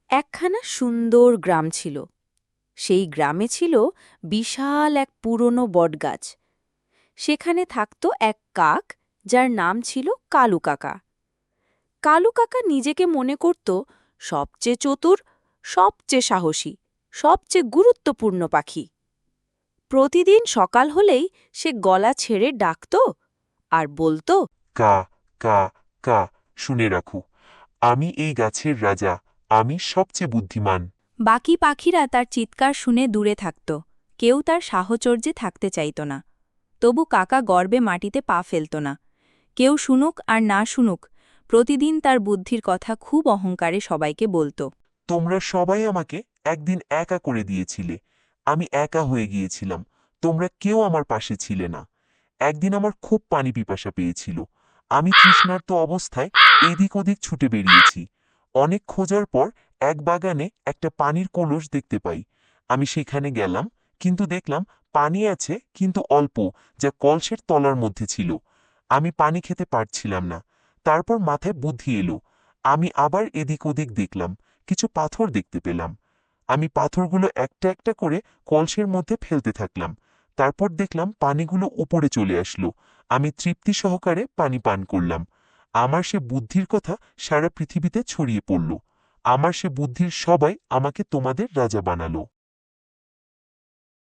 একখানা সুন্দর গ্রাম ছিল। সেই গ্রামে ছিল বিশাল এক পুরনো বটগাছ। সেখানে থাকত এক কাক, যার নাম ছিল কালু কাকা। কালু কাকা নিজেকে মনে করত সবচেয়ে চতুর, সবচেয়ে সাহসী, সবচেয়ে গুরুত্বপূর্ণ পাখি। প্রতিদিন সকাল হলেই সে গলা ছেড়ে ডাকত আর বলতো, কা কা কা শুনে রাখো, আমি এই গাছের রাজা, আমি সবচেয়ে বুদ্ধিমান। বাকি পাখিরা তার চিৎকার শুনে দূরে থাকত। কেউ তার সাহচর্যে থাকতে চাইত না। তবু কাকা গর্বে মাটিতে পা ফেলত না। কেউ শুনুক আর না শুনুক, প্রতিদিন তার বুদ্ধির কথা খুব অহংকারে সবাইকে বলত। তোমরা সবাই আমাকে একদিন একা করে দিয়েছিলে। আমি একা হয়ে গিয়েছিলাম, তোমরা কেউ আমার পাশে ছিলে না। একদিন আমার খুব পানি পিপাসা পেয়েছিল। আমি তৃষ্ণার্ত অবস্থায় এদিক ওদিক ছুটে বেরিয়েছি। অনেক খোঁজার পর এক বাগানে একটা পানির কলস দেখতে পাই। আমি সেখানে গেলাম, কিন্তু দেখলাম পানি আছে কিন্তু অল্প, যা কলসের তলার মধ্যে ছিল। আমি পানি খেতে পারছিলাম না। তারপর মাথায় বুদ্ধি এলো। আমি আবার এদিক ওদিক দেখলাম, কিছু পাথর দেখতে পেলাম। আমি পাথরগুলো একটা একটা করে কলসের মধ্যে ফেলতে থাকলাম। তারপর দেখলাম পানিগুলো উপরে চলে আসলো। আমি তৃপ্তি সহকারে পানি পান করলাম। আমার সে বুদ্ধির কথা সারা পৃথিবীতে ছড়িয়ে পড়ল। আমার সে বুদ্ধির সবাই আমাকে তোমাদের রাজা বানালো।